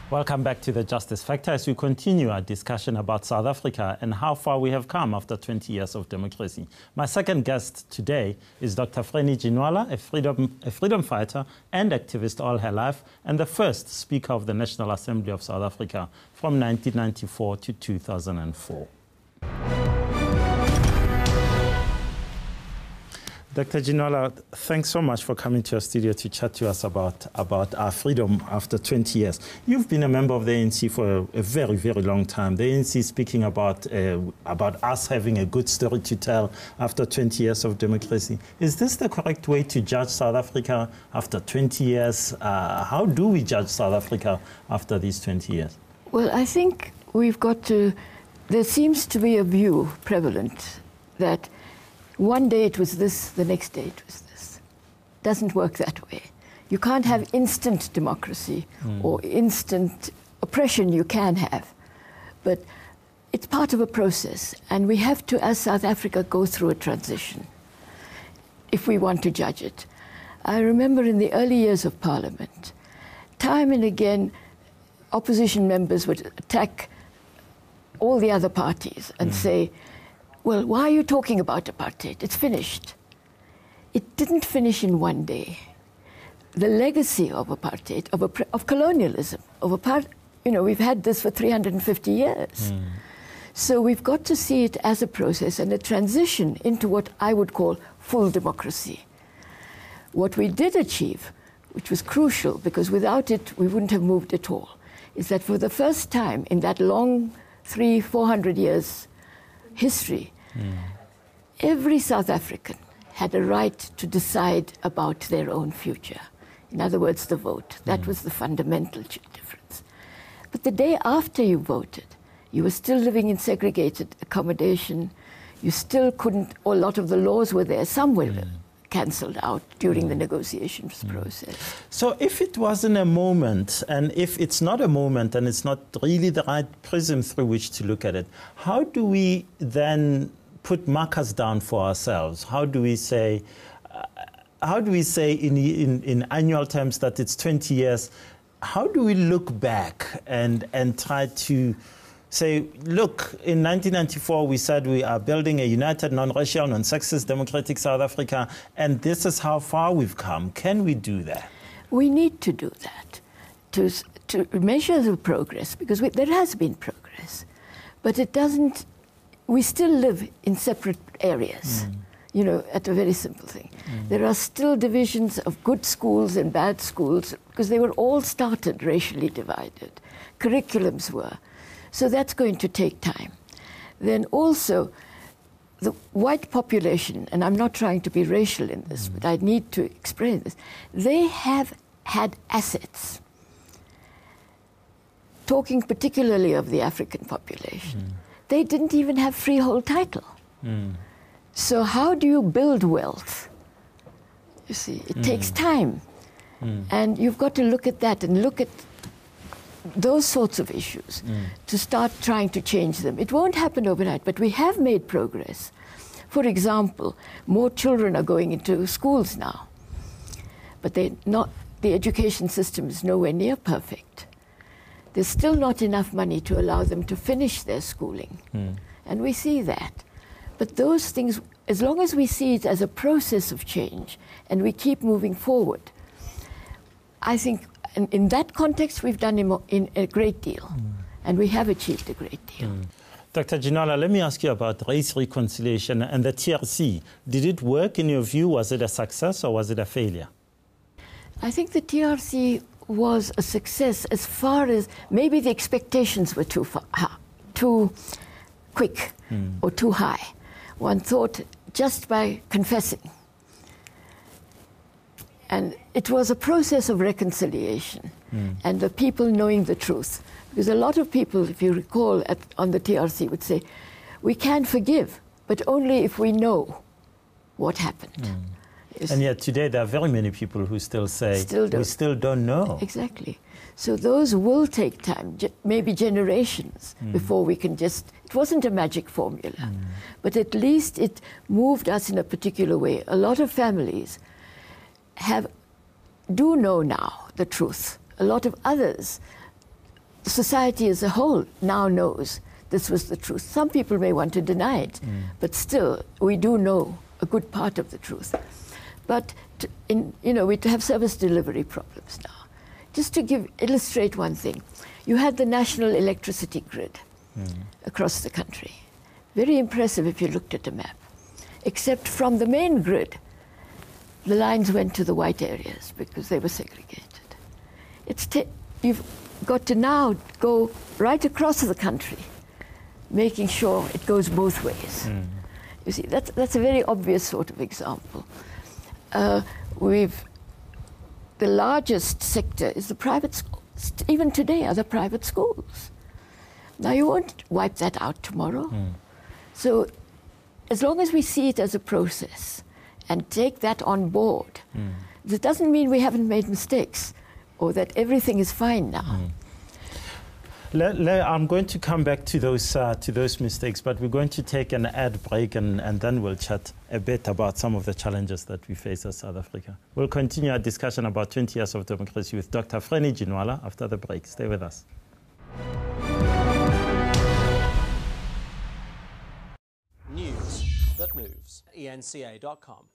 Welcome back to the Justice Factor as we continue our discussion about South Africa and how far we have come after 20 years of democracy. My second guest today is Dr. Frene Ginwala, a freedom fighter and activist all her life, and the first Speaker of the National Assembly of South Africa from 1994 to 2004. Dr. Ginwala, thanks so much for coming to our studio to chat to us about our freedom after 20 years. You've been a member of the ANC for a very, very long time. The ANC is speaking about us having a good story to tell after 20 years of democracy. Is this the correct way to judge South Africa after 20 years? How do we judge South Africa after these 20 years? Well, I think we've got to... There seems to be a view prevalent that one day it was this, the next day it was this. Doesn't work that way. You can't have instant democracy or instant oppression. You can have, but it's part of a process, and we have to, as South Africa, go through a transition if we want to judge it. I remember in the early years of Parliament, time and again, opposition members would attack all the other parties and say, well, why are you talking about apartheid? It's finished. It didn't finish in one day. The legacy of apartheid, of colonialism, we've had this for 350 years. So we've got to see it as a process and a transition into what I would call full democracy. What we did achieve, which was crucial, because without it we wouldn't have moved at all, is that for the first time in that long 300-400 years history, every South African had a right to decide about their own future. In other words, the vote. That was the fundamental difference. But the day after you voted, you were still living in segregated accommodation. You still couldn't, or a lot of the laws were there. Some were cancelled out during the negotiations process. So if it wasn't a moment, and if it's not a moment, and it's not really the right prism through which to look at it, how do we then put markers down for ourselves? How do we say in annual terms that it's 20 years? How do we look back and try to say, look, in 1994 we said we are building a united, non-racial, non-sexist, democratic South Africa, and this is how far we've come. Can we do that? We need to do that to measure the progress, because there has been progress, but it doesn't. We still live in separate areas, at a very simple thing. There are still divisions of good schools and bad schools, because they were all started racially divided. Curriculums were. So that's going to take time. Then also, the white population, and I'm not trying to be racial in this, but I need to explain this, they have had assets. Talking particularly of the African population, they didn't even have freehold title. So how do you build wealth? You see, it takes time. And you've got to look at that and look at those sorts of issues to start trying to change them. It won't happen overnight, but we have made progress. For example, more children are going into schools now, but the education system is nowhere near perfect. There's still not enough money to allow them to finish their schooling, and we see that. But those things, as long as we see it as a process of change and we keep moving forward, I think in that context, we've done in a great deal, and we have achieved a great deal. Dr. Ginwala, let me ask you about race reconciliation and the TRC. Did it work in your view? Was it a success or was it a failure? I think the TRC was a success as far as maybe the expectations were too quick or too high. One thought just by confessing. And it was a process of reconciliation and the people knowing the truth. Because a lot of people, if you recall, on the TRC would say, we can forgive, but only if we know what happened. And yet today there are very many people who still say, we still don't know. Exactly. So those will take time, maybe generations, before we can just... It wasn't a magic formula, but at least it moved us in a particular way. A lot of families do know now the truth. A lot of others society as a whole now knows this was the truth. Some people may want to deny it, but still, we do know a good part of the truth. But we have service delivery problems now. Just to illustrate one thing, you had the national electricity grid across the country. Very impressive if you looked at a map. Except from the main grid, the lines went to the white areas because they were segregated. You've got to now go right across the country, making sure it goes both ways. You see, that's a very obvious sort of example. The largest sector is the private schools. Even today are the private schools. Now you won't wipe that out tomorrow. So as long as we see it as a process and take that on board, that doesn't mean we haven't made mistakes or that everything is fine now. I'm going to come back to those mistakes, but we're going to take an ad break and then we'll chat a bit about some of the challenges that we face as South Africa. We'll continue our discussion about 20 years of democracy with Dr. Frene Ginwala after the break. Stay with us. News that moves. ENCA.com.